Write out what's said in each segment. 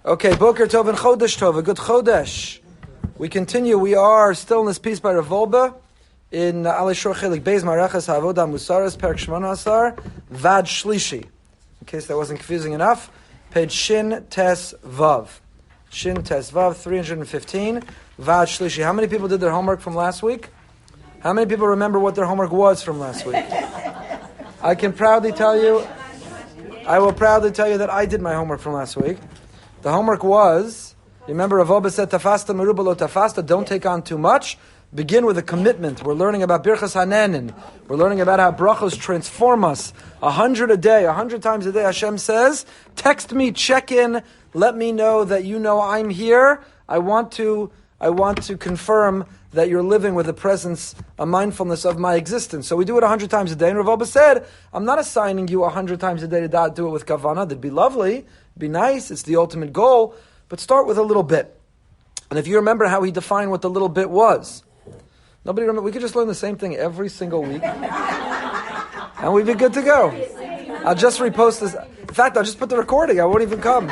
Okay, Boker Tov and Chodesh Tov, a good Chodesh. We continue. We are still in this piece by Rav Wolbe in Ali Shor Chelik Beis Marachas Havodah Musaras Perek Shmona Asar Vad Shlishi. In case that wasn't confusing enough, page Shin Tes Vav. Shin Tes Vav 315 Vad Shlishi. How many people did their homework from last week? How many people remember what their homework was from last week? I will proudly tell you that I did my homework from last week. The homework was, you remember Rav Wolbe said, Tafasta meruba lo tafasta, don't take on too much. Begin with a commitment. We're learning about Birchas Hanenin. We're learning about how brachos transform us. 100 a day, 100 times a day. Hashem says, text me, check in, let me know that you know I'm here. I want to confirm that you're living with a presence, a mindfulness of my existence. So we do it 100 times a day. And Rav Wolbe said, I'm not assigning you 100 times a day to do it with kavana. That'd be lovely. Be nice, it's the ultimate goal, but start with a little bit. And if you remember how he defined what the little bit was, nobody remember. We could just learn the same thing every single week, and we'd be good to go. I'll just repost this. In fact, I'll just put the recording. I won't even come.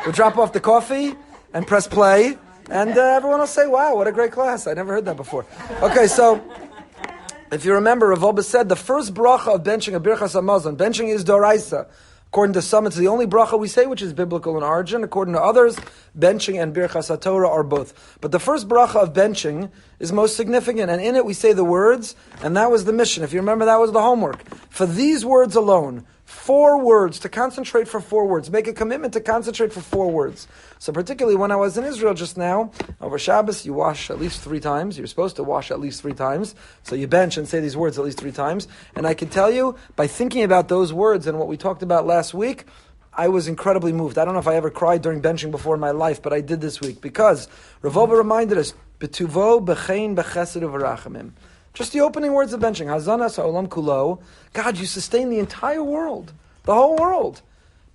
We'll drop off the coffee and press play, and everyone will say, "Wow, what a great class! I never heard that before." Okay, so if you remember, Rav Wolbe said the first bracha of benching a birchas hamazon, benching is doraisa. According to some, it's the only bracha we say, which is biblical in origin. According to others, benching and birchas HaTorah are both. But the first bracha of benching is most significant, and in it we say the words, and that was the mission. If you remember, that was the homework. For these words alone, 4 words, to concentrate for 4 words. Make a commitment to concentrate for 4 words. So particularly when I was in Israel just now, over Shabbos, you wash at least 3 times. You're supposed to wash at least 3 times. So you bench and say these words at least 3 times. And I can tell you, by thinking about those words and what we talked about last week, I was incredibly moved. I don't know if I ever cried during benching before in my life, but I did this week. Because Rav Wolbe reminded us, B'tuvo, b'chein, b'chesed, v'rachamim. Just the opening words of benching. Hazanas ha'olam kulo. God, you sustain the entire world. The whole world.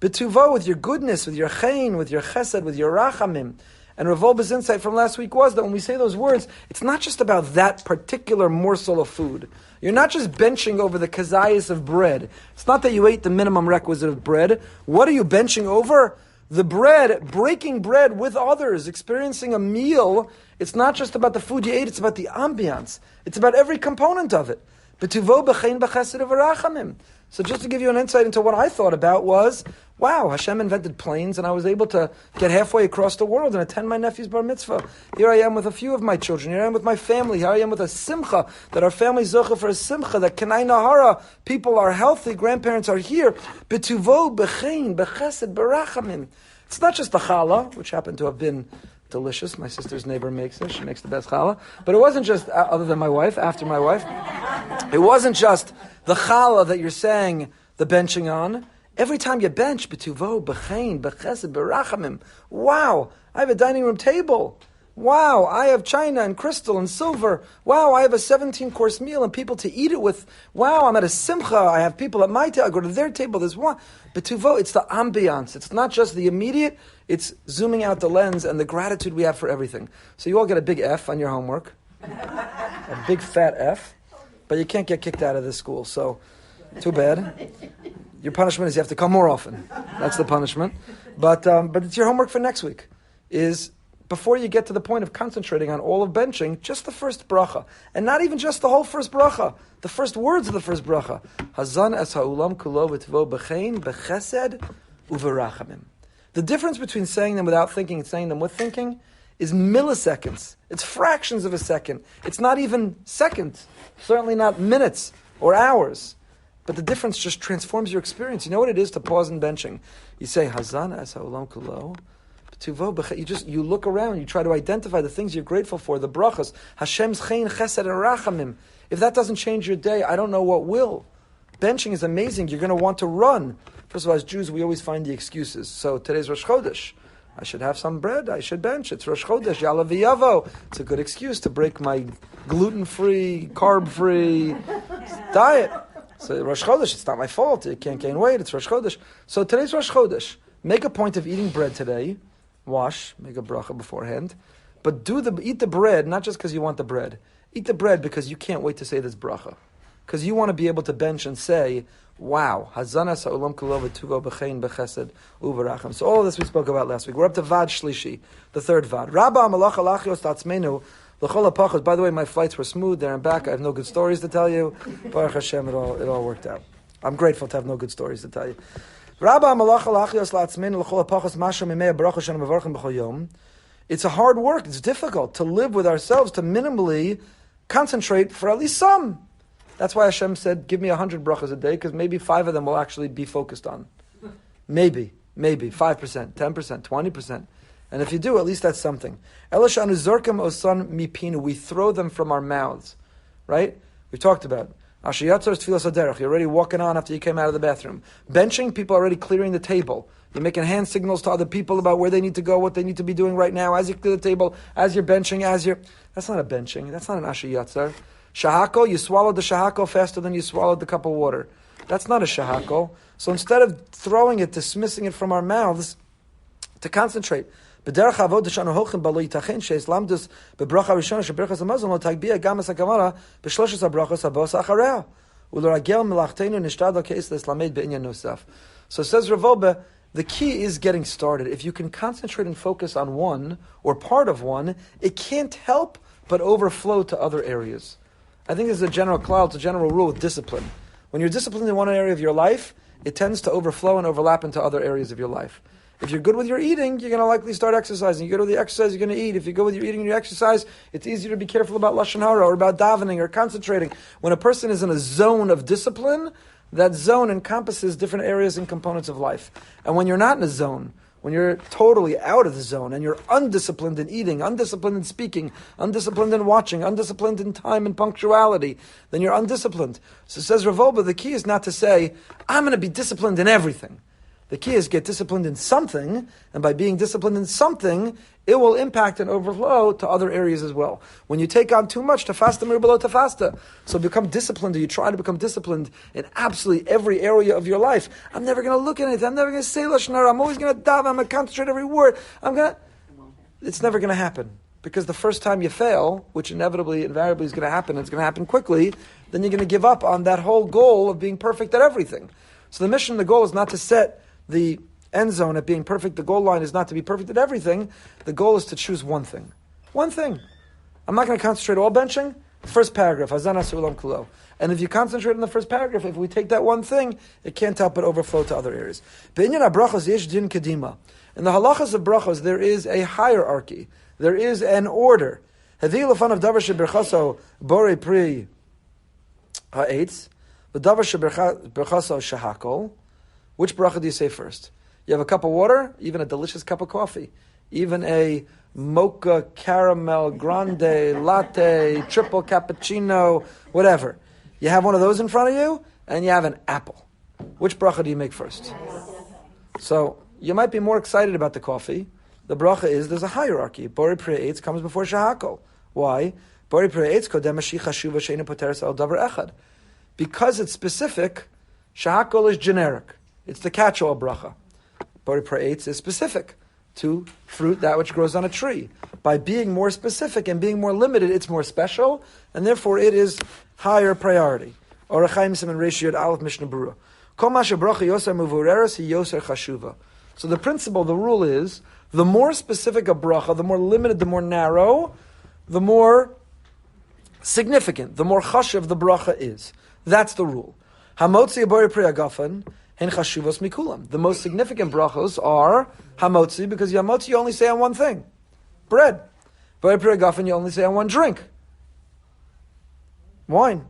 B'tuvo, with your goodness, with your chein, with your chesed, with your rachamim. And Rav Wolbe's insight from last week was that when we say those words, it's not just about that particular morsel of food. You're not just benching over the kazayas of bread. It's not that you ate the minimum requisite of bread. What are you benching over? The bread, breaking bread with others, experiencing a meal. It's not just about the food you ate, it's about the ambiance. It's about every component of it. B'tuvo b'chein b'chesed v'rachamim. So just to give you an insight into what I thought about was, wow, Hashem invented planes and I was able to get halfway across the world and attend my nephew's bar mitzvah. Here I am with a few of my children. Here I am with my family. Here I am with a simcha, that our family zocha for a simcha, that kenai nahara, people are healthy, grandparents are here. B'tuvo b'chein b'chesed b'rachamim. It's not just the challah, which happened to have been delicious. My sister's neighbor makes it. She makes the best challah. But it wasn't just, other than my wife, after my wife, it wasn't just the challah that you're saying the benching on. Every time you bench, b'tuvo, b'chein, b'chesed, b'rachamim. Wow, I have a dining room table. Wow, I have china and crystal and silver. Wow, I have a 17-course meal and people to eat it with. Wow, I'm at a simcha. I have people at my table. I go to their table. There's one. B'tuvo, it's the ambiance. It's not just the immediate. It's zooming out the lens and the gratitude we have for everything. So you all get a big F on your homework. A big fat F. But you can't get kicked out of this school, so too bad. Your punishment is you have to come more often. That's the punishment. But it's your homework for next week. Is before you get to the point of concentrating on all of benching, just the first bracha. And not even just the whole first bracha. The first words of the first bracha. Hazan es ha'ulam kulo v'tvo b'chein b'chesed u'v'rachamim. The difference between saying them without thinking and saying them with thinking is milliseconds. It's fractions of a second. It's not even seconds. Certainly not minutes or hours. But the difference just transforms your experience. You know what it is to pause in benching? You say, Hazan es ha'olam kulo. You look around, you try to identify the things you're grateful for, the brachas, Hashem's chein, chesed, and rachamim. If that doesn't change your day, I don't know what will. Benching is amazing. You're going to want to run. First of all, as Jews, we always find the excuses. So today's Rosh Chodesh. I should have some bread. I should bench. It's Rosh Chodesh. Yalla v'yavo. It's a good excuse to break my gluten-free, carb-free diet. So Rosh Chodesh, it's not my fault. You can't gain weight. It's Rosh Chodesh. So today's Rosh Chodesh. Make a point of eating bread today. Wash, make a bracha beforehand. But eat the bread, not just because you want the bread. Eat the bread because you can't wait to say this bracha. because you want to be able to bench and say, wow, Hazanas ha'olam kulo v'tuvo b'chein b'chesed u'v'racham. So all of this we spoke about last week. We're up to Vad Shlishi, the third Vad. Rabba malach alachios tatzmenu l'chol ha'pachos. By the way, my flights were smooth there and back. I have no good stories to tell you. Baruch Hashem, it all worked out. I'm grateful to have no good stories to tell you. Rabba malach alachios tatzmenu l'chol ha'pachos masha mimei b'racha shenu mevarchim b'chol yom. It's a hard work. It's difficult to live with ourselves, to minimally concentrate for at least some. That's why Hashem said, give me 100 brachas a day, because maybe 5 of them will actually be focused on. Maybe, 5%, 10%, 20%. And if you do, at least that's something. Elashanu zorkem osan mipinu. We throw them from our mouths. Right? We've talked about Ashiyatzar is tfilas haderech. You're already walking on after you came out of the bathroom. Benching, people are already clearing the table. You're making hand signals to other people about where they need to go, what they need to be doing right now, as you clear the table, as you're benching, That's not a benching. That's not an Ashiyatzar. Shahako, you swallowed the shahako faster than you swallowed the cup of water. That's not a shahako. So instead of throwing it, dismissing it from our mouths, to concentrate. Beracha avodah shanu holchim balo yitachen sheis lamdus bebracha rishona sheberachas hamazon lo tagbia gamas hakamara b'shloshes habrachos habos achareh u'leragel melachtenu nishtadol keis leslamed be'inyan nosaf. So says Rav Wolbe, the key is getting started. If you can concentrate and focus on one or part of one, it can't help but overflow to other areas. I think this is a general cloud, it's a general rule with discipline. When you're disciplined in one area of your life, it tends to overflow and overlap into other areas of your life. If you're good with your eating, you're going to likely start exercising. You go to the exercise, you're going to eat. If you go with your eating and your exercise, it's easier to be careful about Lashon Hara or about davening or concentrating. When a person is in a zone of discipline, that zone encompasses different areas and components of life. And when you're not in a zone, when you're totally out of the zone and you're undisciplined in eating, undisciplined in speaking, undisciplined in watching, undisciplined in time and punctuality, then you're undisciplined. So says Rav Wolbe, the key is not to say, I'm going to be disciplined in everything. The key is get disciplined in something, and by being disciplined in something, it will impact and overflow to other areas as well. When you take on too much, tafasta mirubalo tafasta. So become disciplined, or you try to become disciplined in absolutely every area of your life. I'm never going to look at it. I'm never going to say Lashon Hara. I'm always going to daven. I'm going to concentrate every word. It's never going to happen. Because the first time you fail, which invariably is going to happen, it's going to happen quickly, then you're going to give up on that whole goal of being perfect at everything. So the mission, the goal is not to set the end zone at being perfect. The goal line is not to be perfect at everything. The goal is to choose one thing. One thing. I'm not going to concentrate all benching. First paragraph, Hazana Su'ulam Kulo. And if you concentrate on the first paragraph, if we take that one thing, it can't help but overflow to other areas. B'inyan HaBrachos yesh din kedima. In the halachas of brachos, there is a hierarchy. There is an order. Hevi l'fan of davar sheberchaso borei pri ha'etz, v'davar sheberchaso shahakol. Which bracha do you say first? You have a cup of water, even a delicious cup of coffee, even a mocha, caramel, grande, latte, triple cappuccino, whatever. You have one of those in front of you, and you have an apple. Which bracha do you make first? So, you might be more excited about the coffee. The bracha is, there's a hierarchy. Bori Pri Eitz comes before Shahako. Why? Bori Pri Eitz kodem Mashiach Hashuva Sheina Poteres Al Davar Echad. Because it's specific, Shahakol is generic. It's the catch-all bracha. Bori Pri Eitz is specific to fruit, that which grows on a tree. By being more specific and being more limited, it's more special, and therefore it is higher priority. Orach Chaim Siman Reish Yod Aleph Mishnah Berurah. Kol ma shebracha yoser muvureres hi yoser chashuva. So the principle, the rule is, the more specific a bracha, the more limited, the more narrow, the more significant, the more chashuv the bracha is. That's the rule. Hamotzi Bori Pri Agafen hen chashuvos mikulam. The most significant brachos are hamotzi, because hamotzi you only say on one thing, bread. Bori Pri Agafen you only say on one drink, wine,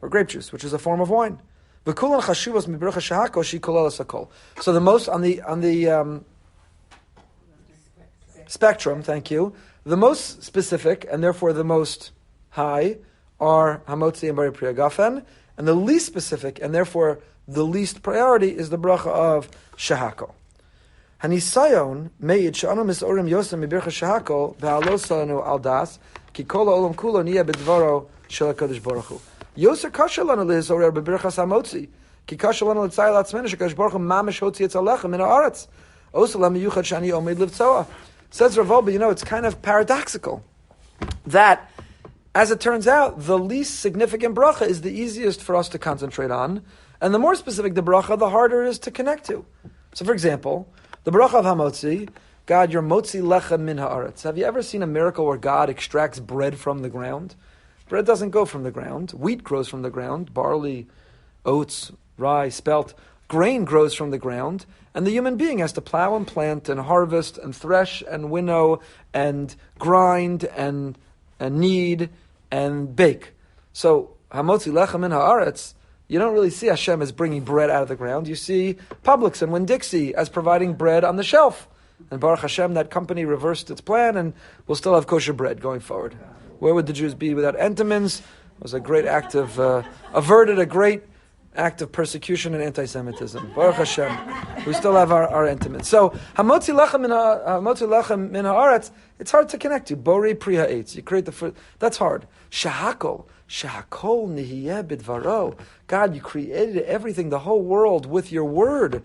or grape juice, which is a form of wine. V'kulan chashuvos mibracha shahako she kolalas hakol. So the most on the spectrum, thank you, the most specific and therefore the most high are hamotzi and Bori Pri Agafen, and the least specific and therefore the least priority is the bracha of shahako. Hanisayon meid she'anu misorim yosem mibircha shahako ve'alosanu al das ki kol olam kulo niya b'dvaro shel HaKadosh Baruch Hu. Yoser kasher lanu lehizorer b'birchas hamotzi ki kasher lanu l'tzayil atzmenu shekadosh Baruch Hu mamish hotzi etz alechem min haaretz osalam miyuchad shani omed livtzoa. Says Rav Wolbe, it's kind of paradoxical that As it turns out, the least significant bracha is the easiest for us to concentrate on, and the more specific the bracha, the harder it is to connect to. So, for example, the bracha of Hamotzi, God, you're motzi lechem min haaretz. Have you ever seen a miracle where God extracts bread from the ground? Bread doesn't go from the ground. Wheat grows from the ground. Barley, oats, rye, spelt. Grain grows from the ground. And the human being has to plow and plant and harvest and thresh and winnow and grind and knead and bake. So, hamotzi lechem min haaretz, you don't really see Hashem as bringing bread out of the ground. You see Publix and Winn-Dixie as providing bread on the shelf. And Baruch Hashem, that company reversed its plan and we'll still have kosher bread going forward. Where would the Jews be without Entenmann's? It was a great act of, averted a great act of persecution and anti-Semitism. Baruch Hashem. We still have our Entenmann's. So, hamotzi lechem min haaretz, it's hard to connect to. Borei pri ha'etz. You create the fruit. That's hard. Shahakol nihiyeh bidvaro. God, you created everything, the whole world, with your word.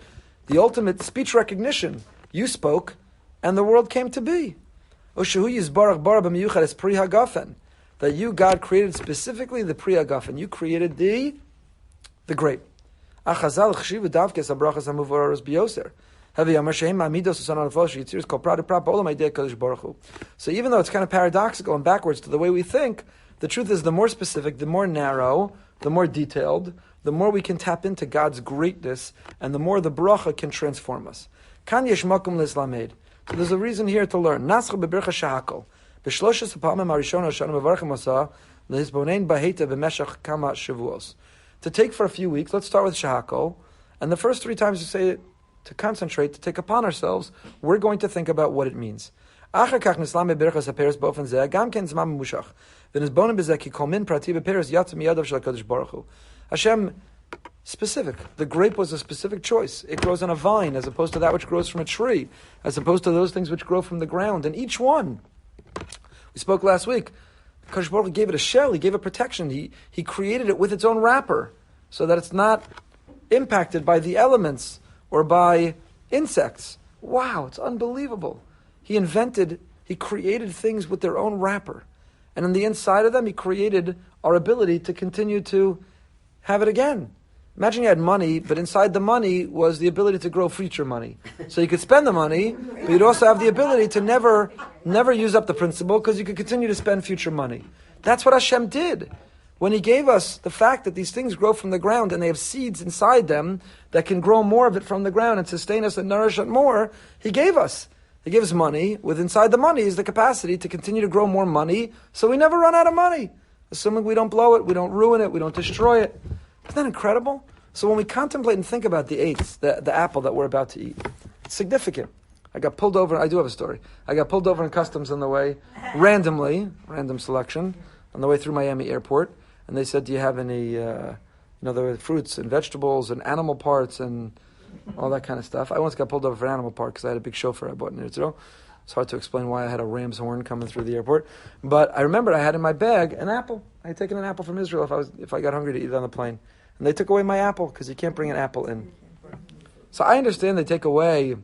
The ultimate speech recognition. You spoke, and the world came to be. That you, God, created specifically the Pri Hagafen. You created the grape. So even though it's kind of paradoxical and backwards to the way we think, the truth is the more specific, the more narrow, the more detailed, the more we can tap into God's greatness, and the more the bracha can transform us. Kan yesh makom leslamed. So there's a reason here to learn. Nascha bebircha shahakol. B'shloshes hapamim harishon hashanu mevarchim osa lehizbonein baheta b'meshach kama shavuos. To take for a few weeks, let's start with shahakol, and the first 3 times you say it, to concentrate, to take upon ourselves, we're going to think about what it means. Achar kach nislam bebirchas haperes bofen zeh gam ken zman memushach v'nizbonim bezeh ki kol min prati beperes yatzim miyadav shel HaKadosh Baruch Hu. Hashem, specific. The grape was a specific choice. It grows on a vine as opposed to that which grows from a tree, as opposed to those things which grow from the ground. And each one, we spoke last week, Kadosh Baruch Hu gave it a shell, he gave it protection, he created it with its own wrapper, so that it's not impacted by the elements or by insects. Wow, it's unbelievable. He created things with their own wrapper. And on the inside of them, he created our ability to continue to have it again. Imagine you had money, but inside the money was the ability to grow future money. So you could spend the money, but you'd also have the ability to never use up the principal because you could continue to spend future money. That's what Hashem did. When He gave us the fact that these things grow from the ground and they have seeds inside them that can grow more of it from the ground and sustain us and nourish it more, He gave us. He gives money. With inside the money is the capacity to continue to grow more money so we never run out of money. Assuming we don't blow it, we don't ruin it, we don't destroy it. Isn't that incredible? So when we contemplate and think about the eights, the apple that we're about to eat, it's significant. I got pulled over, I do have a story. I got pulled over in customs on the way, random selection, on the way through Miami airport, and they said, do you have any, there were fruits and vegetables and animal parts and all that kind of stuff. I once got pulled over for an animal part because I had a big chauffeur I bought in Israel. It's hard to explain why I had a ram's horn coming through the airport. But I remembered I had in my bag an apple. I had taken an apple from Israel if I got hungry to eat it on the plane. And they took away my apple because you can't bring an apple in. So I understand they take away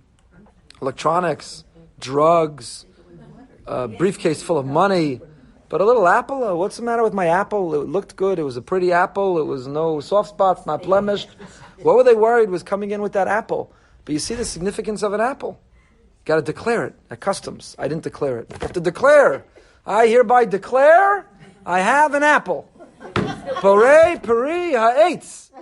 electronics, drugs, a briefcase full of money. But a little apple? What's the matter with my apple? It looked good. It was a pretty apple. It was no soft spots, not blemished. What were they worried was coming in with that apple? But you see the significance of an apple. Got to declare it at customs. I didn't declare it. I have to declare. I hereby declare I have an apple. Borei peri ha'etz.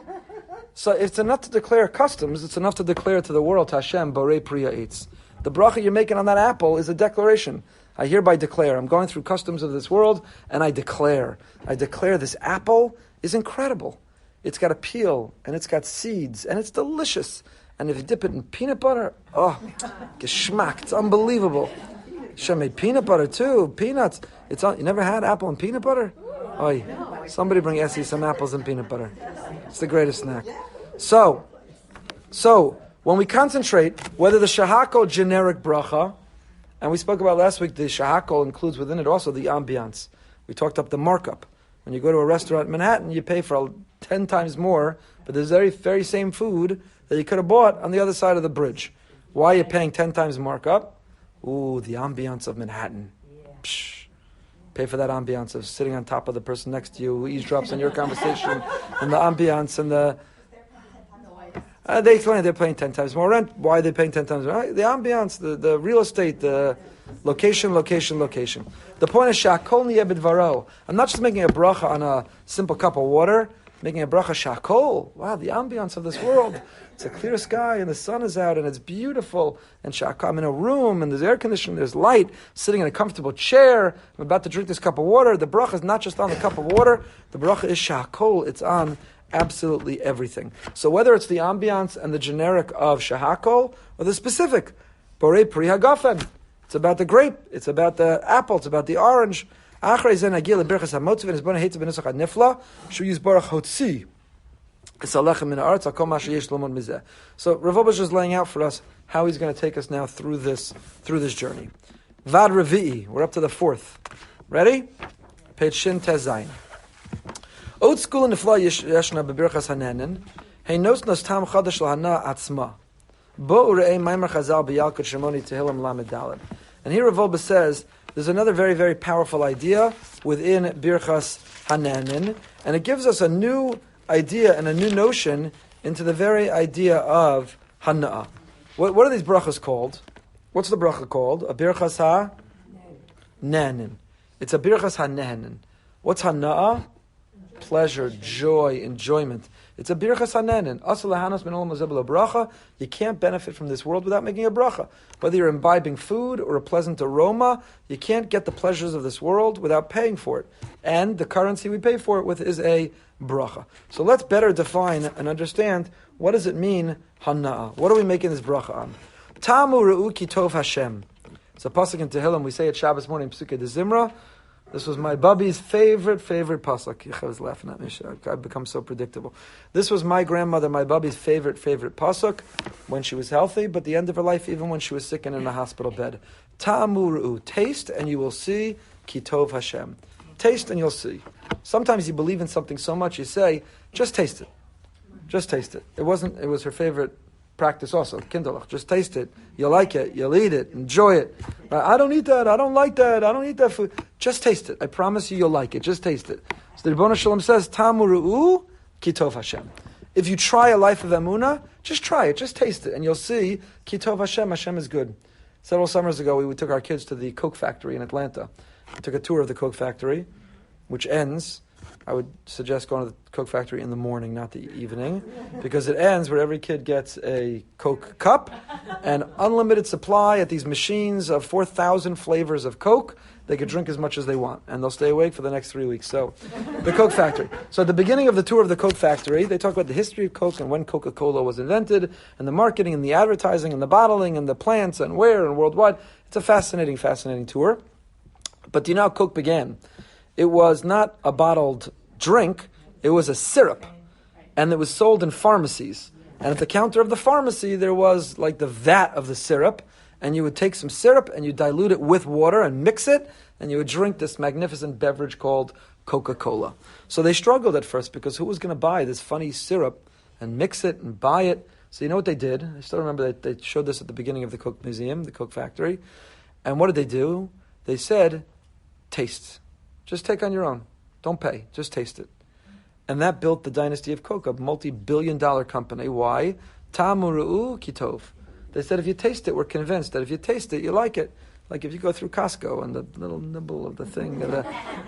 So it's enough to declare customs. It's enough to declare to the world, Hashem, Borei peri ha'etz. The bracha you're making on that apple is a declaration. I hereby declare. I'm going through customs of this world, and I declare. This apple is incredible. It's got a peel, and it's got seeds, and it's delicious. And if you dip it in peanut butter, geschmack, it's unbelievable. Hashem made peanut butter too, peanuts. You never had apple and peanut butter? Somebody bring Essie some apples and peanut butter. It's the greatest snack. So when we concentrate, whether the shahakol generic bracha, and we spoke about last week, the shahakol includes within it also the ambiance. We talked up the markup. When you go to a restaurant in Manhattan, you pay for 10 times more, but there's very, very same food that you could have bought on the other side of the bridge. Why are you paying 10 times markup? Ooh, the ambiance of Manhattan. Psh, pay for that ambiance of sitting on top of the person next to you who eavesdrops on your conversation, and the ambiance and the. They explain they're paying 10 times more rent. Why are they paying 10 times more? Right? The ambiance, the real estate, the location. The point is, shakol niyeh b'dvaro. I'm not just making a bracha on a simple cup of water, making a bracha shakol. Wow, the ambiance of this world. It's a clear sky and the sun is out and it's beautiful. And shakol, I'm in a room and there's air conditioning, there's light, sitting in a comfortable chair. I'm about to drink this cup of water. The bracha is not just on the cup of water. The bracha is shakol. It's on absolutely everything. So whether it's the ambiance and the generic of shahakol or the specific, borei pri hagafen, it's about the grape, it's about the apple, it's about the orange. So Rav Oba is just laying out for us how he's going to take us now through this journey. Vad Revi'i, we're up to the fourth. Ready? Page Shin Tez Zayin. Old school in the flaw yeshna bebirchas hanenin. Hey nos tam chadash lahana atzma. Bo urei maimer chazal b'yalkut shemoni tehillim lamed daled. And here Rav Oba says there's another very, very powerful idea within birchas hanenin, and it gives us a new idea and a new notion into the very idea of hana'ah. What are these brachas called? What's the bracha called? A birchas ha-nehenin. It's a birchas ha-nehenin. What's hana'ah? Pleasure, joy, enjoyment. It's a birchas hanenin. Asal lahanos min olam hazeh b'lo bracha. You can't benefit from this world without making a bracha. Whether you're imbibing food or a pleasant aroma, you can't get the pleasures of this world without paying for it. And the currency we pay for it with is a bracha. So let's better define and understand what does it mean, hana'ah. What are we making this bracha on? Tamu re'u ki tov Hashem. It's a pasuk in Tehillim. We say it Shabbos morning, Psuke de Zimra. This was my bubby's favorite pasuk. I was laughing at me. I've become so predictable. This was my grandmother, my bubby's favorite pasuk when she was healthy, but the end of her life, even when she was sick and in a hospital bed. Ta'amuru, taste and you will see, ki tov Hashem. Taste and you'll see. Sometimes you believe in something so much, you say, just taste it. Just taste it. It was her favorite practice also, kindlech. Just taste it. You'll like it. You'll eat it. Enjoy it. I don't eat that. I don't like that. I don't eat that food. Just taste it. I promise you'll like it. Just taste it. So the Rebbeinu Shalom says, Tamuru'u ki tov Hashem. If you try a life of emunah, just try it. Just taste it. And you'll see, ki tov Hashem. Hashem is good. Several summers ago, we took our kids to the Coke factory in Atlanta. We took a tour of the Coke factory, which ends... I would suggest going to the Coke factory in the morning, not the evening, because it ends where every kid gets a Coke cup and unlimited supply at these machines of 4,000 flavors of Coke. They could drink as much as they want, and they'll stay awake for the next 3 weeks. So, the Coke factory. So at the beginning of the tour of the Coke factory, they talk about the history of Coke and when Coca-Cola was invented, and the marketing and the advertising and the bottling and the plants and where and worldwide. It's a fascinating tour. But do you know how Coke began? It was not a bottled drink, it was a syrup. And it was sold in pharmacies. And at the counter of the pharmacy, there was like the vat of the syrup. And you would take some syrup and you dilute it with water and mix it. And you would drink this magnificent beverage called Coca-Cola. So they struggled at first because who was going to buy this funny syrup and mix it and buy it? So you know what they did? I still remember that they showed this at the beginning of the Coke Museum, the Coke factory. And what did they do? They said, taste. Just take on your own. Don't pay. Just taste it. And that built the dynasty of Coke, a multi-billion-dollar company. Why? Ta'amuru'u kitov. They said if you taste it, we're convinced that if you taste it, you like it. Like if you go through Costco and the little nibble of the thing.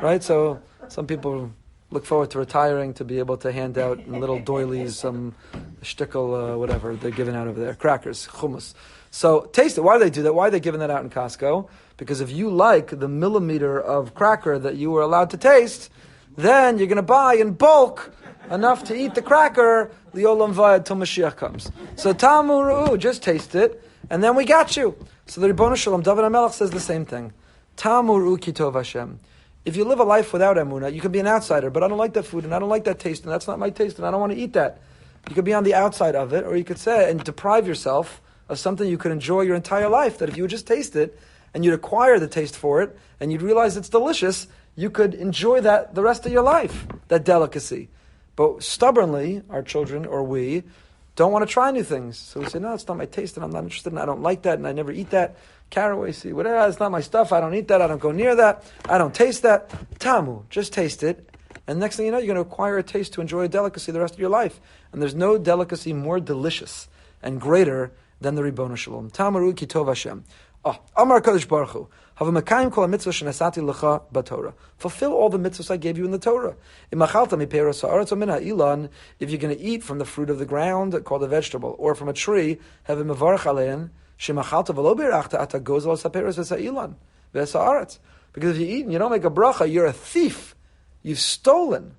Right? So some people look forward to retiring to be able to hand out in little doilies some shtickle, whatever they're giving out over there. Crackers, hummus. So taste it. Why do they do that? Why are they giving that out in Costco? Because if you like the millimeter of cracker that you were allowed to taste, then you're going to buy in bulk enough to eat the cracker, li'olam vayad, till Mashiach comes. So Tamuru'u, just taste it, and then we got you. So the Ribono Shalom, David HaMelech says the same thing. Tamuru'u ki tov Hashem. If you live a life without emunah, you can be an outsider, but I don't like that food, and I don't like that taste, and that's not my taste, and I don't want to eat that. You could be on the outside of it, or you could say, and deprive yourself of something you could enjoy your entire life, that if you would just taste it, and you'd acquire the taste for it, and you'd realize it's delicious, you could enjoy that the rest of your life, that delicacy. But stubbornly, our children, or we, don't want to try new things. So we say, no, it's not my taste, and I'm not interested, and I don't like that, and I never eat that. caraway seed, whatever. It's not my stuff. I don't eat that. I don't go near that. I don't taste that. Tamu, just taste it. And next thing you know, you're going to acquire a taste to enjoy a delicacy the rest of your life. And there's no delicacy more delicious and greater than the Ribono Shalom. Tamaru ki tov Hashem. Amar Kadosh Baruch Hu. Have a mekayim kol mitzvah shenasati lecha b'Torah. Fulfill all the mitzvahs I gave you in the Torah. Imachalta mipeiros ha'aretz u'min ha'ilan. If you're going to eat from the fruit of the ground, called a vegetable, or from a tree, have a mevarach alein. Shemachalta v'lo berachta ata gozel ha'peiros v'sa'ilan v'sa'aretz. Because if you eat and you don't make a bracha, you're a thief. You've stolen.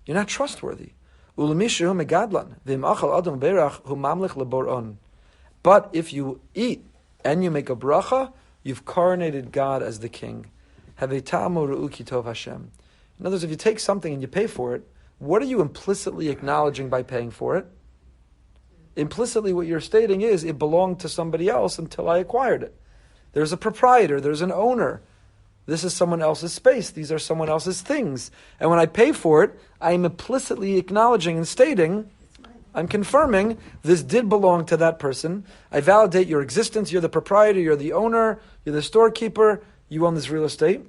You're not trustworthy. Ulemishu megadlan v'imachal adam berach hu mamlich leboron. But if you eat and you make a bracha, you've coronated God as the king. Haveitamu ru'uki tov Hashem. In other words, if you take something and you pay for it, what are you implicitly acknowledging by paying for it? Implicitly what you're stating is, it belonged to somebody else until I acquired it. There's a proprietor, there's an owner. This is someone else's space. These are someone else's things. And when I pay for it, I am implicitly acknowledging and stating, I'm confirming this did belong to that person. I validate your existence. You're the proprietor. You're the owner. You're the storekeeper. You own this real estate.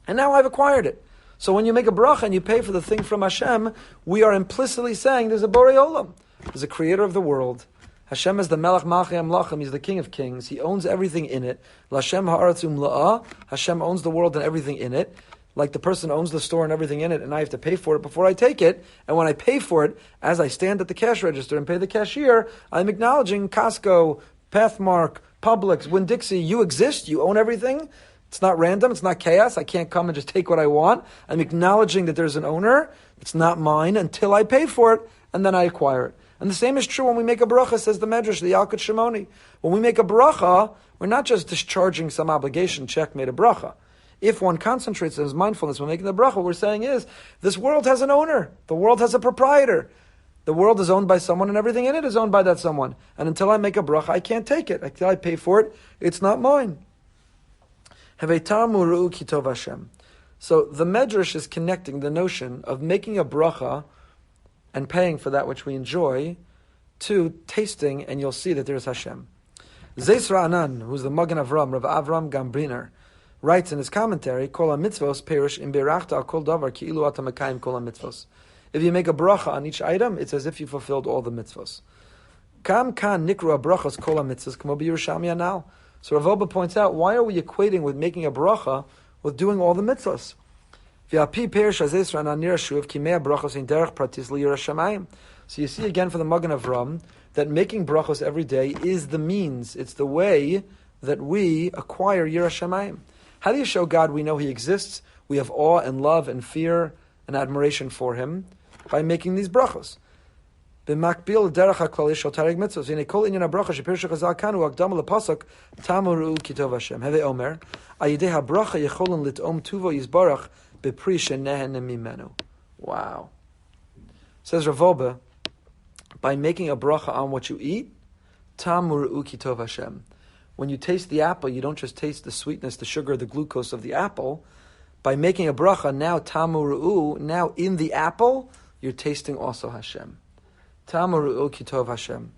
And now I've acquired it. So when you make a bracha and you pay for the thing from Hashem, we are implicitly saying there's a Borei Olam. There's a creator of the world. Hashem is the Melech Malchei Amlachim. He's the King of Kings. He owns everything in it. L'Hashem ha'aretz u'mla'ah. Hashem owns the world and everything in it. Like the person owns the store and everything in it, and I have to pay for it before I take it. And when I pay for it, as I stand at the cash register and pay the cashier, I'm acknowledging Costco, Pathmark, Publix, Winn-Dixie, you exist, you own everything. It's not random, it's not chaos. I can't come and just take what I want. I'm acknowledging that there's an owner. It's not mine until I pay for it, and then I acquire it. And the same is true when we make a bracha, says the Medrash, the Yalkut Shimoni. When we make a bracha, we're not just discharging some obligation, check, made a bracha. If one concentrates on his mindfulness when making the bracha, what we're saying is, this world has an owner. The world has a proprietor. The world is owned by someone and everything in it is owned by that someone. And until I make a bracha, I can't take it. Until I pay for it, it's not mine. So the Medrash is connecting the notion of making a bracha and paying for that which we enjoy to tasting, and you'll see that there's Hashem. Zeis Ra'anan, who's the Magen Avram, Rav Avram Gambriner, writes in his commentary, Kol ha-mitzvos perish in berachta al kol davar ki ilu ata mekayim kol ha-mitzvos. If you make a bracha on each item, it's as if you fulfilled all the mitzvos. Kam kan nikru ha-brachos kol ha-mitzvos kamo b'Yerushalmi anal. So Rav Oba points out, why are we equating with making a bracha with doing all the mitzvos? V'api perish ha-zeis ra'anan nira shuv ki mea brachos in derech pratis li-yirah shamayim. So you see again from the Magen Avram that making brachos every day is the means, it's the way that we acquire Yirah Shamayim. How do you show God we know He exists? We have awe and love and fear and admiration for Him by making these brachos. B'makbil derech haklali shel tareg mitzvos. V'nei kol inyan habracha shepirish chazal kanu akdama lepasuk tamu ru'u kitov Hashem. Heve omer ayidei habracha yecholon lit'om tuvo yizbarach b'pri shenehen mimenu. Wow. Says Rav Oba, by making a bracha on what you eat, tamu ru'u kitov Hashem. When you taste the apple, you don't just taste the sweetness, the sugar, the glucose of the apple. By making a bracha, now tamu ru'u, now in the apple, you're tasting also Hashem. Tamu ru'u kitov Hashem.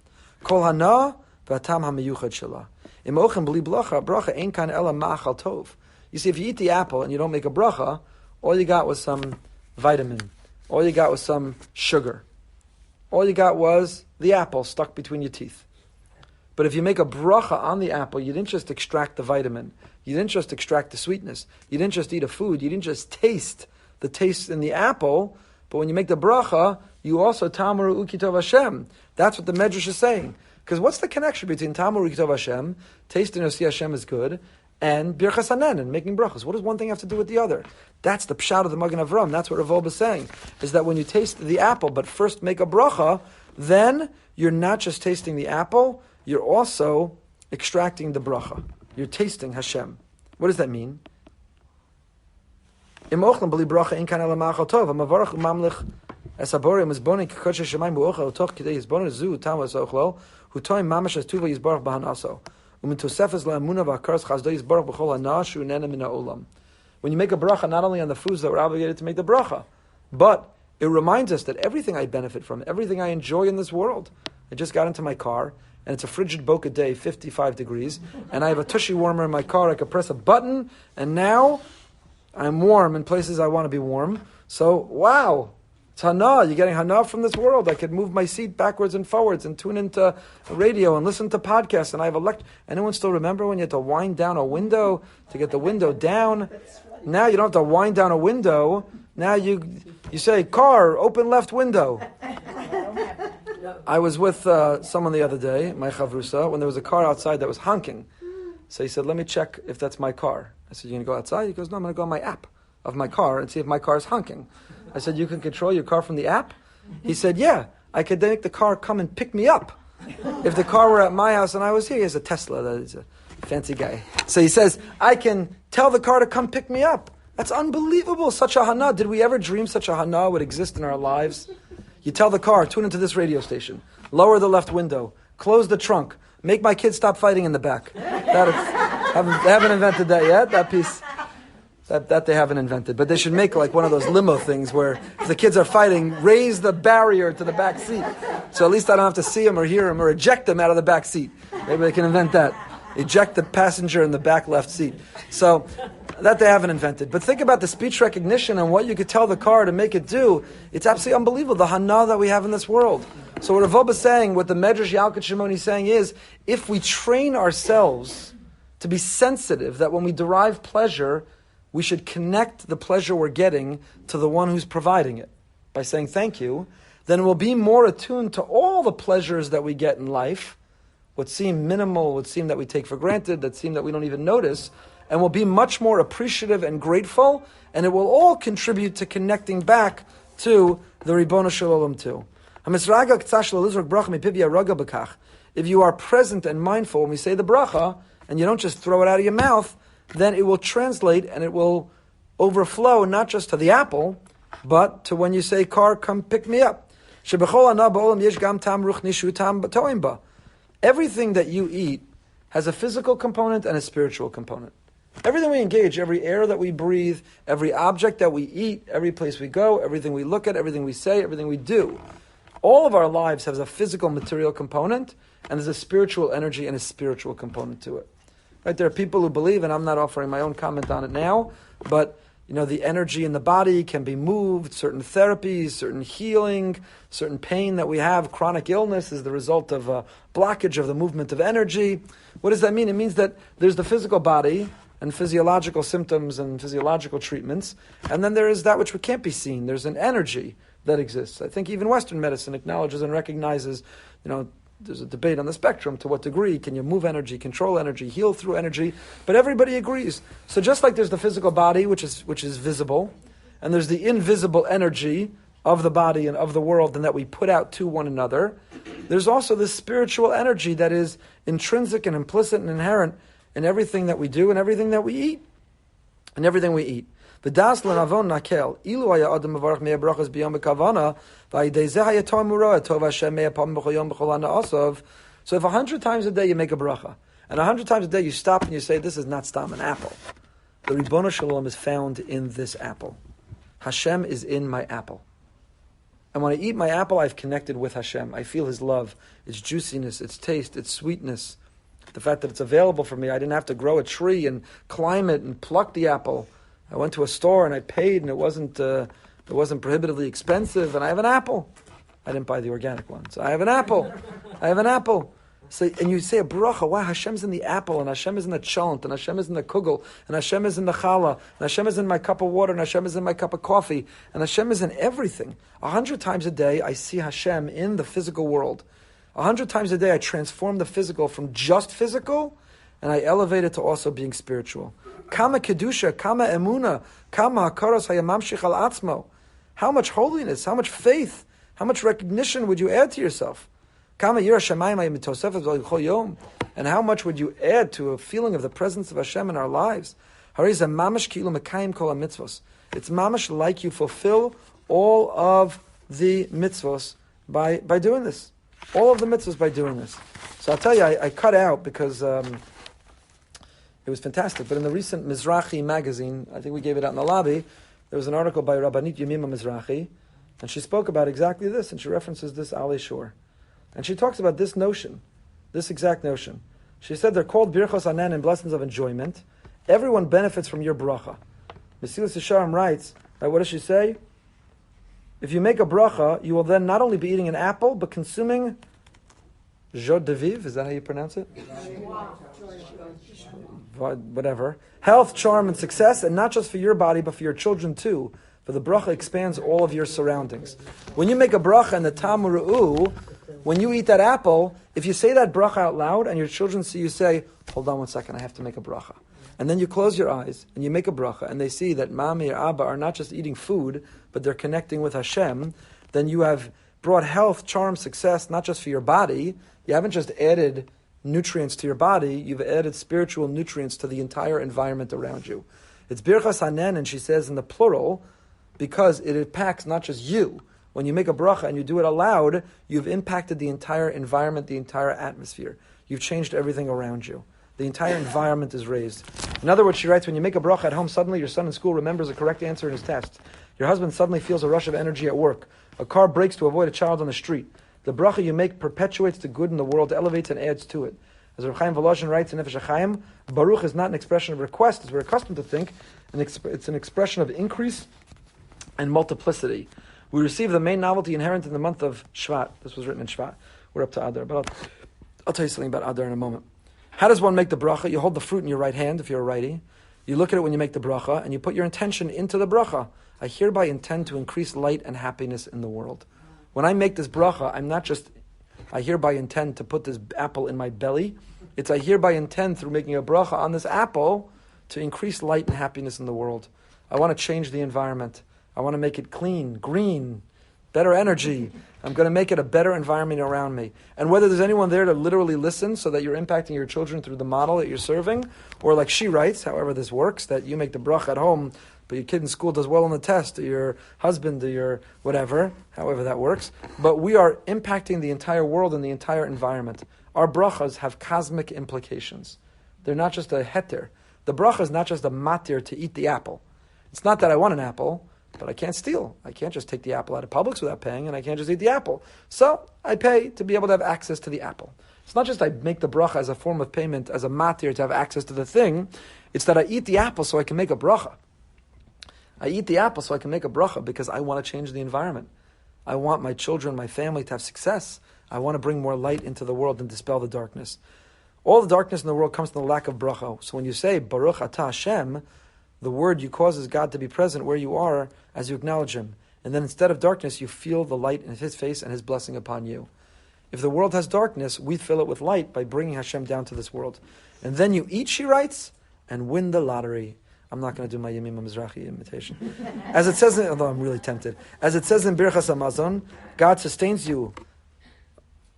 Kol hana v'atam hamiyuchad shela. Im ochem b'li bracha ein kan ela ma'achal tov. You see, if you eat the apple and you don't make a bracha, all you got was some vitamin. All you got was some sugar. All you got was the apple stuck between your teeth. But if you make a bracha on the apple, you didn't just extract the vitamin. You didn't just extract the sweetness. You didn't just eat a food. You didn't just taste the taste in the apple. But when you make the bracha, you also Tamar Ukitov Hashem. That's what the Medrash is saying. Because what's the connection between Tamar Ukitov Hashem, tasting or see Hashem is good, and Birchas Hanen and making brachas? What does one thing have to do with the other? That's the pshat of the Magen Avram. That's what Rav Oba is saying. Is that when you taste the apple, but first make a bracha, then you're not just tasting the apple, you're also extracting the bracha. You're tasting Hashem. What does that mean? Im ochlam b'li bracha in kan elamachal tov. Hamavarach u'mamlich esabori mizboni k'kodesh shemayim bu'ochel u'toch k'dei yizboni zu tamas ochlo hu'toim mamash es tuva yizbarach b'hanaso u'mitosefes la'amuna v'akaras chazdo yizbarach b'chol hana shu'nena min ha'olam. When you make a bracha, not only on the foods that we're obligated to make the bracha, but it reminds us that everything I benefit from, everything I enjoy in this world, I just got into my car, and it's a frigid Boca day, 55 degrees, and I have a tushy warmer in my car. I could press a button, and now I'm warm in places I want to be warm. So, wow, it's hana. You're getting hana from this world. I could move my seat backwards and forwards and tune into radio and listen to podcasts, and I have Anyone still remember when you had to wind down a window to get the window down? Now you don't have to wind down a window. Now you say, car, open left window. I was with someone the other day, my chavrusa, when there was a car outside that was honking. So he said, let me check if that's my car. I said, you're going to go outside? He goes, no, I'm going to go on my app of my car and see if my car is honking. I said, you can control your car from the app? He said, yeah, I could make the car come and pick me up. If the car were at my house and I was here, he has a Tesla, that is a fancy guy. So he says, I can tell the car to come pick me up. That's unbelievable, such a hana. Did we ever dream such a hana would exist in our lives? You tell the car, tune into this radio station, lower the left window, close the trunk, make my kids stop fighting in the back. They haven't invented that yet, that piece. That they haven't invented. But they should make like one of those limo things where if the kids are fighting, raise the barrier to the back seat. So at least I don't have to see them or hear them or eject them out of the back seat. Maybe they can invent that. Eject the passenger in the back left seat. So that they haven't invented. But think about the speech recognition and what you could tell the car to make it do. It's absolutely unbelievable, the hana that we have in this world. So what Rav is saying, what the Medrash Yalkut Shimon is saying is, if we train ourselves to be sensitive, that when we derive pleasure, we should connect the pleasure we're getting to the one who's providing it by saying thank you, then we'll be more attuned to all the pleasures that we get in life, what seem minimal, what seem that we take for granted, that seem that we don't even notice, and we'll be much more appreciative and grateful, and it will all contribute to connecting back to the Ribono Shel Olam too. If you are present and mindful when we say the bracha, and you don't just throw it out of your mouth, then it will translate and it will overflow not just to the apple, but to when you say, car, come pick me up. Everything that you eat has a physical component and a spiritual component. Everything we engage, every air that we breathe, every object that we eat, every place we go, everything we look at, everything we say, everything we do, all of our lives has a physical material component, and there's a spiritual energy and a spiritual component to it. Right? There are people who believe, and I'm not offering my own comment on it now, but the energy in the body can be moved, certain therapies, certain healing, certain pain that we have, chronic illness is the result of a blockage of the movement of energy. What does that mean? It means that there's the physical body and physiological symptoms and physiological treatments, and then there is that which can't be seen. There's an energy that exists. I think even Western medicine acknowledges and recognizes, there's a debate on the spectrum to what degree can you move energy, control energy, heal through energy, but everybody agrees. So just like there's the physical body, which is visible, and there's the invisible energy of the body and of the world and that we put out to one another, there's also this spiritual energy that is intrinsic and implicit and inherent in everything that we do and everything that we eat. And everything we eat. V'das l'navon nakel, ilu haya adam mevarach mea brachas b'yom b'kavana, v'ayidei zeh haya tov murah, tov Hashem mea pam b'chol yom b'chol hana asov. So if 100 times a day you make a bracha, and 100 times a day you stop and you say, this is not stam, an apple. The Ribono Shel Olam is found in this apple. Hashem is in my apple. And when I eat my apple, I've connected with Hashem. I feel His love, its juiciness, its taste, its sweetness. The fact that it's available for me. I didn't have to grow a tree and climb it and pluck the apple. I went to a store and I paid, and it wasn't prohibitively expensive, and I have an apple. I didn't buy the organic one, so I have an apple. I have an apple. So, and you say a bracha, wow, Hashem's in the apple, and Hashem is in the cholent, and Hashem is in the kugel, and Hashem is in the challah, and Hashem is in my cup of water, and Hashem is in my cup of coffee, and Hashem is in everything. 100 times a day, I see Hashem in the physical world. 100 times a day, I transform the physical from just physical, and I elevate it to also being spiritual. Kama kedusha, kama emuna, kama hakaros hayamamshich al atzmo. How much holiness, how much faith, how much recognition would you add to yourself? Kama yira shamayim haymitosefet v'chol yom. And how much would you add to a feeling of the presence of Hashem in our lives? Hariza mamash kilu mekayim kol mitzvos. It's mamash like you fulfill all of the mitzvos by doing this. All of the mitzvahs by doing this. So I'll tell you, I cut out because it was fantastic. But in the recent Mizrahi magazine, I think we gave it out in the lobby, there was an article by Rabbanit Yemima Mizrahi, and she spoke about exactly this, and she references this Ali Shore. And she talks about this notion This exact notion. She said they're called birchos hanen and blessings of enjoyment. Everyone benefits from your bracha. Mesilas Yesharim writes, what does she say? If you make a bracha, you will then not only be eating an apple, but consuming joie de vivre. Is that how you pronounce it? Whatever. Health, charm, and success, and not just for your body, but for your children too. For the bracha expands all of your surroundings. When you make a bracha in the Tamuru'u, when you eat that apple, if you say that bracha out loud and your children see you say, hold on one second, I have to make a bracha. And then you close your eyes and you make a bracha and they see that Mami or Abba are not just eating food, but they're connecting with Hashem, then you have brought health, charm, success, not just for your body. You haven't just added nutrients to your body, you've added spiritual nutrients to the entire environment around you. It's birchas hanen, and she says in the plural, because it impacts not just you. When you make a bracha and you do it aloud, you've impacted the entire environment, the entire atmosphere. You've changed everything around you. The entire environment is raised. In other words, she writes, when you make a bracha at home, suddenly your son in school remembers a correct answer in his test. Your husband suddenly feels a rush of energy at work. A car brakes to avoid a child on the street. The bracha you make perpetuates the good in the world, elevates and adds to it. As Rav Chaim Volozhin writes in Nefesh HaChaim, Baruch is not an expression of request, as we're accustomed to think, it's an expression of increase and multiplicity. We receive the main novelty inherent in the month of Shvat. This was written in Shvat. We're up to Adar, but I'll tell you something about Adar in a moment. How does one make the bracha? You hold the fruit in your right hand, if you're a righty. You look at it when you make the bracha, and you put your intention into the bracha. I hereby intend to increase light and happiness in the world. When I make this bracha, I hereby intend to put this apple in my belly. It's I hereby intend through making a bracha on this apple to increase light and happiness in the world. I want to change the environment. I want to make it clean, green, better energy. I'm going to make it a better environment around me. And whether there's anyone there to literally listen so that you're impacting your children through the model that you're serving, or like she writes, however this works, that you make the bracha at home, but your kid in school does well on the test, or your husband, or your whatever, however that works. But we are impacting the entire world and the entire environment. Our brachas have cosmic implications. They're not just a heter. The bracha is not just a matir to eat the apple. It's not that I want an apple, but I can't steal. I can't just take the apple out of Publix without paying, and I can't just eat the apple. So I pay to be able to have access to the apple. It's not just I make the bracha as a form of payment, as a matir to have access to the thing. It's that I eat the apple so I can make a bracha. I eat the apple so I can make a bracha because I want to change the environment. I want my children, my family to have success. I want to bring more light into the world and dispel the darkness. All the darkness in the world comes from the lack of bracha. So when you say, Baruch Atah Hashem, the word you causes God to be present where you are as you acknowledge Him. And then instead of darkness, you feel the light in His face and His blessing upon you. If the world has darkness, we fill it with light by bringing Hashem down to this world. And then you eat, she writes, and win the lottery. I'm not going to do my Yemima Mizrahi imitation. As it says, although I'm really tempted, as it says in Birchas Hamazon, God sustains you,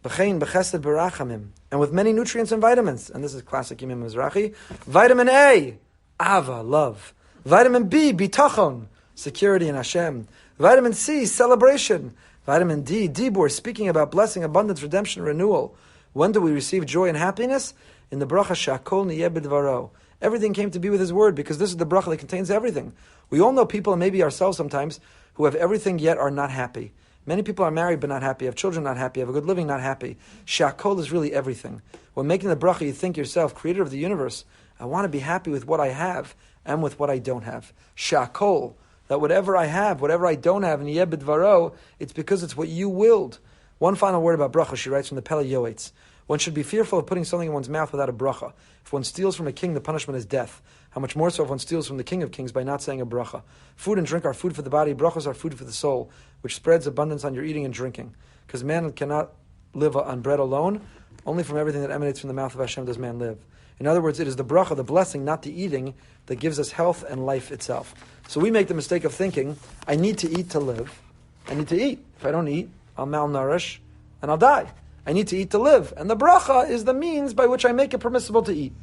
b'chein b'chesed b'rachamim, and with many nutrients and vitamins. And this is classic Yemima Mizrahi. Vitamin A, Ava, love. Vitamin B, bitachon, security in Hashem. Vitamin C, celebration. Vitamin D, dibur, speaking about blessing, abundance, redemption, renewal. When do we receive joy and happiness? In the bracha shakol niyeh b'dvaro. Everything came to be with His word, because this is the bracha that contains everything. We all know people, and maybe ourselves sometimes, who have everything yet are not happy. Many people are married but not happy, have children not happy, have a good living not happy. Shakol is really everything. When making the bracha, you think yourself, creator of the universe, I want to be happy with what I have and with what I don't have. Shakol, that whatever I have, whatever I don't have, niyeh b'dvaro, it's because it's what you willed. One final word about bracha, she writes from the Pele Yoetz. One should be fearful of putting something in one's mouth without a bracha. If one steals from a king, the punishment is death. How much more so if one steals from the King of Kings by not saying a bracha. Food and drink are food for the body, brachas are food for the soul, which spreads abundance on your eating and drinking. Because man cannot live on bread alone, only from everything that emanates from the mouth of Hashem does man live. In other words, it is the bracha, the blessing, not the eating, that gives us health and life itself. So we make the mistake of thinking, I need to eat to live. I need to eat. If I don't eat, I'll malnourish and I'll die. I need to eat to live. And the bracha is the means by which I make it permissible to eat.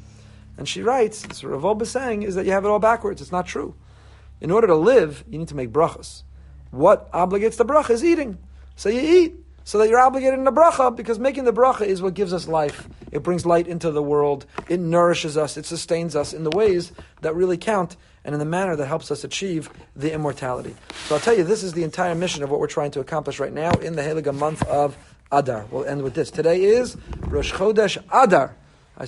And she writes, as Rav Wolbe is saying, is that you have it all backwards. It's not true. In order to live, you need to make brachas. What obligates the bracha is eating. So you eat, so that you're obligated in the bracha, because making the bracha is what gives us life. It brings light into the world. It nourishes us. It sustains us in the ways that really count, and in the manner that helps us achieve the immortality. So I'll tell you, this is the entire mission of what we're trying to accomplish right now in the Heliga month of Adar. We'll end with this. Today is Rosh Chodesh Adar. I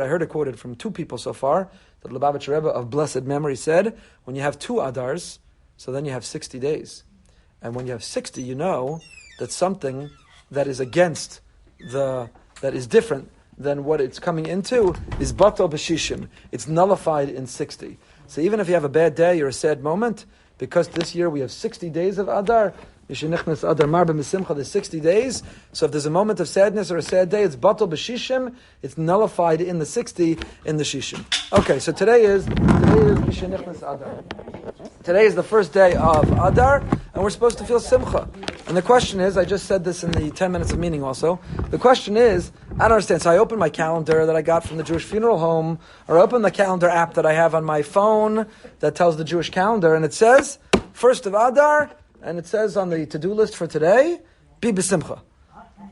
heard it quoted from two people so far, that Lubavitcher Rebbe of blessed memory said, when you have 2 Adars, so then you have 60 days. And when you have 60, you know that something that is that is different than what it's coming into is batal b'shishim. It's nullified in 60. So even if you have a bad day or a sad moment, because this year we have 60 days of Adar, there's 60 days. So if there's a moment of sadness or a sad day, it's batal b'shishim. It's nullified in the 60 in the shishim. Okay, so today is Adar. Today is the first day of Adar, and we're supposed to feel simcha. And the question is, I just said this in the 10 minutes of meaning also, the question is, I don't understand. So I open my calendar that I got from the Jewish Funeral Home, or open the calendar app that I have on my phone that tells the Jewish calendar, and it says, 1st of Adar, and it says on the to-do list for today, Bi B'Simcha.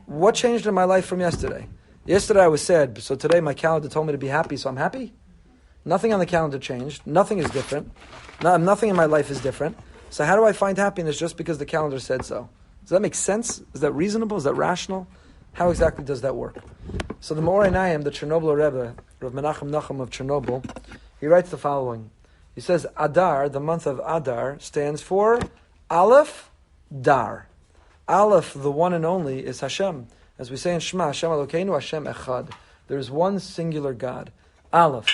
What changed in my life from yesterday? Yesterday I was sad, so today my calendar told me to be happy, so I'm happy? Nothing on the calendar changed. Nothing is different. Nothing in my life is different. So how do I find happiness just because the calendar said so? Does that make sense? Is that reasonable? Is that rational? How exactly does that work? So the Me'or Einayim, the Chernobyl Rebbe, Rav Menachem Nachum of Chernobyl, he writes the following. He says, Adar, the month of Adar, stands for Aleph Dar. Aleph, the one and only, is Hashem. As we say in Shema, Hashem Elokeinu, Hashem Echad. There is one singular God. Aleph.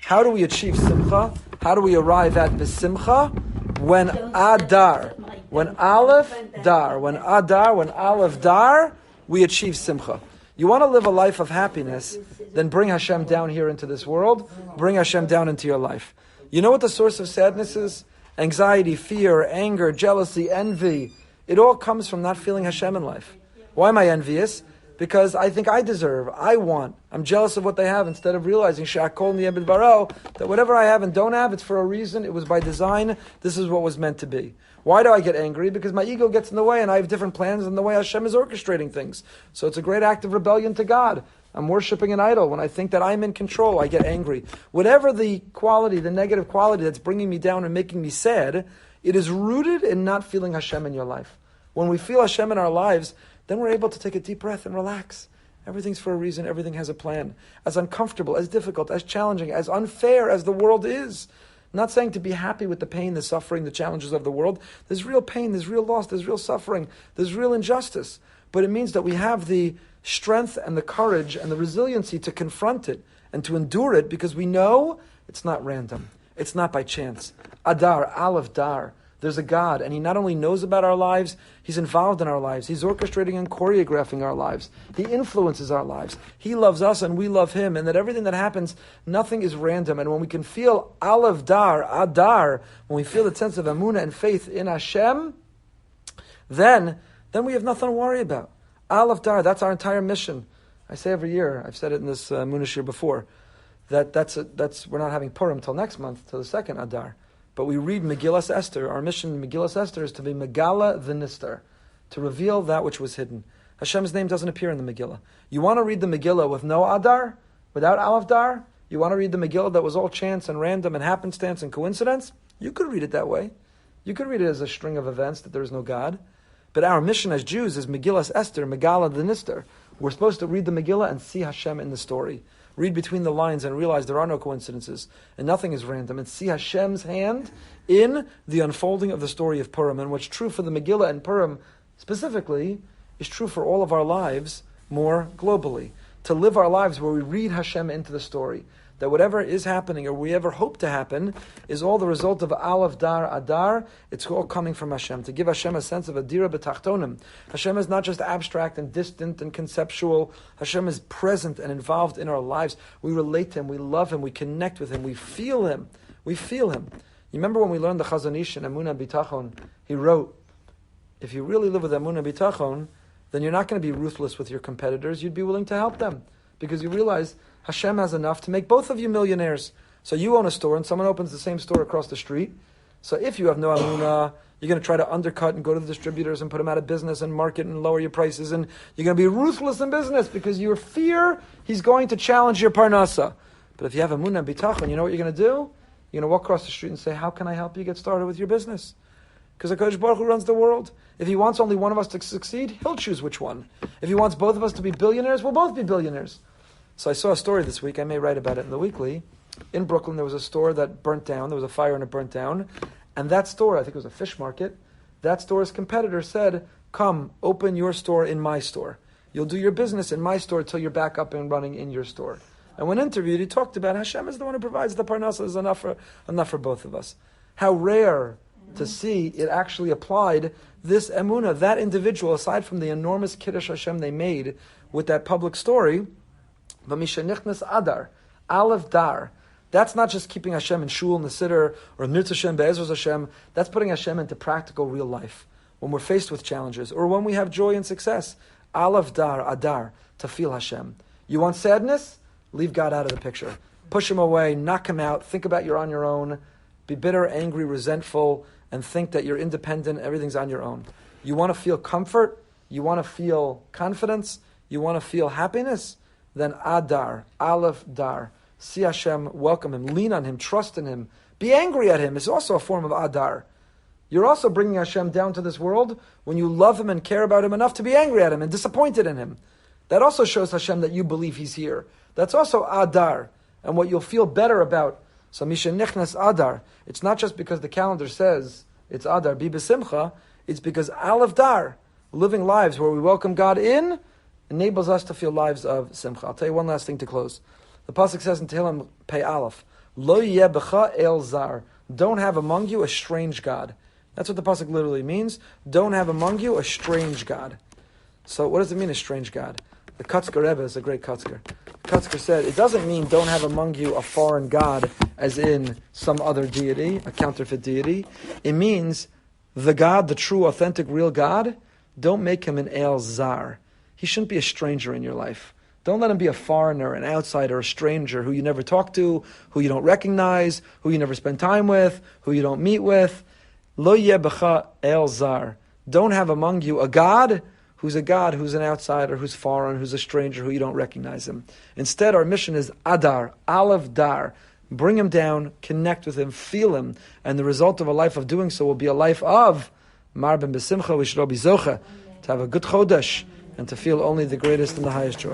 How do we achieve simcha? How do we arrive at B'simcha? When Adar, when Aleph Dar, when Adar, when Aleph Dar, we achieve simcha. You want to live a life of happiness, then bring Hashem down here into this world, bring Hashem down into your life. You know what the source of sadness is? Anxiety, fear, anger, jealousy, envy. It all comes from not feeling Hashem in life. Why am I envious? Because I think I deserve, I want. I'm jealous of what they have instead of realizing Sha'akol Niyeh B'Dvaro, that whatever I have and don't have, it's for a reason, it was by design, this is what was meant to be. Why do I get angry? Because my ego gets in the way and I have different plans than the way Hashem is orchestrating things. So it's a great act of rebellion to God. I'm worshiping an idol. When I think that I'm in control, I get angry. Whatever the quality, the negative quality that's bringing me down and making me sad, it is rooted in not feeling Hashem in your life. When we feel Hashem in our lives, then we're able to take a deep breath and relax. Everything's for a reason. Everything has a plan. As uncomfortable, as difficult, as challenging, as unfair as the world is. I'm not saying to be happy with the pain, the suffering, the challenges of the world. There's real pain, there's real loss, there's real suffering, there's real injustice. But it means that we have the strength and the courage and the resiliency to confront it and to endure it because we know it's not random. It's not by chance. Adar, Aleph Dar. There's a God, and He not only knows about our lives, He's involved in our lives. He's orchestrating and choreographing our lives. He influences our lives. He loves us, and we love Him, and that everything that happens, nothing is random. And when we can feel Aleph Dar, Adar, when we feel the sense of Amunah and faith in Hashem, then we have nothing to worry about. Aleph Dar, that's our entire mission. I say every year, I've said it in this Munish year before, that's we're not having Purim till next month, till the second Adar. But we read Megillas Esther. Our mission in Megillas Esther is to be Megala V'Nistar, to reveal that which was hidden. Hashem's name doesn't appear in the Megillah. You want to read the Megillah with no Adar, without Aleph Dar? You want to read the Megillah that was all chance and random and happenstance and coincidence? You could read it that way. You could read it as a string of events that there is no God. But our mission as Jews is Megillas Esther, Megala V'Nistar. We're supposed to read the Megillah and see Hashem in the story. Read between the lines and realize there are no coincidences and nothing is random, and see Hashem's hand in the unfolding of the story of Purim. And what's true for the Megillah and Purim specifically is true for all of our lives more globally. To live our lives where we read Hashem into the story. That whatever is happening or we ever hope to happen is all the result of Aleph Dar Adar. It's all coming from Hashem. To give Hashem a sense of Adira B'Tachtonim. Hashem is not just abstract and distant and conceptual. Hashem is present and involved in our lives. We relate to Him, we love Him, we connect with Him, we feel Him. We feel Him. You remember when we learned the Chazon Ish in Emunah B'Tachon, he wrote, if you really live with Emunah B'Tachon, then you're not going to be ruthless with your competitors. You'd be willing to help them. Because you realize Hashem has enough to make both of you millionaires. So you own a store and someone opens the same store across the street. So if you have no Amunah, you're going to try to undercut and go to the distributors and put them out of business and market and lower your prices. And you're going to be ruthless in business because you fear he's going to challenge your parnasa. But if you have Amunah and Bitachon, you know what you're going to do? You're going to walk across the street and say, how can I help you get started with your business? Because HaKadosh Baruch Hu runs the world. If He wants only one of us to succeed, He'll choose which one. If He wants both of us to be billionaires, we'll both be billionaires. So I saw a story this week, I may write about it in the weekly. In Brooklyn, there was a store that burnt down. There was a fire and it burnt down. And that store, I think it was a fish market, that store's competitor said, come, open your store in my store. You'll do your business in my store until you're back up and running in your store. And when interviewed, he talked about Hashem is the one who provides the parnasa, is enough for both of us. How rare to see it actually applied, this emunah, that individual, aside from the enormous kiddush Hashem they made with that public story, v'mishenichnas adar, aleph dar, that's not just keeping Hashem in shul and the siddur, or nirtz Hashem, be'ezros Hashem, that's putting Hashem into practical real life. When we're faced with challenges, or when we have joy and success, aleph dar, adar, to feel Hashem. You want sadness? Leave God out of the picture. Push Him away, knock Him out, think about you're on your own, be bitter, angry, resentful, and think that you're independent, everything's on your own. You want to feel comfort, you want to feel confidence, you want to feel happiness, then adar, aleph dar. See Hashem, welcome Him, lean on Him, trust in Him. Be angry at Him is also a form of adar. You're also bringing Hashem down to this world when you love Him and care about Him enough to be angry at Him and disappointed in Him. That also shows Hashem that you believe He's here. That's also adar, and what you'll feel better about. So misha nichnas adar, it's not just because the calendar says it's adar, bi b'simcha, it's because aleph dar, living lives where we welcome God in, enables us to feel lives of simcha. I'll tell you one last thing to close. The pasuk says in Tehillim Pei Aleph, Lo yeh b'cha el zar, don't have among you a strange God. That's what the pasuk literally means. Don't have among you a strange God. So what does it mean, a strange God? The Kotzker Rebbe is a great Kotzker. Kotzker said, it doesn't mean don't have among you a foreign God, as in some other deity, a counterfeit deity. It means the God, the true, authentic, real God, don't make Him an El Zar. He shouldn't be a stranger in your life. Don't let Him be a foreigner, an outsider, a stranger who you never talk to, who you don't recognize, who you never spend time with, who you don't meet with. Lo yeh b'cha El Zar. Don't have among you a God who's an outsider, who's foreign, who's a stranger, who you don't recognize Him. Instead, our mission is Adar, Aleph Dar. Bring Him down, connect with Him, feel Him, and the result of a life of doing so will be a life of Mar ben Besimcha, we should all be Zocha, to have a good Chodesh, and to feel only the greatest and the highest joy.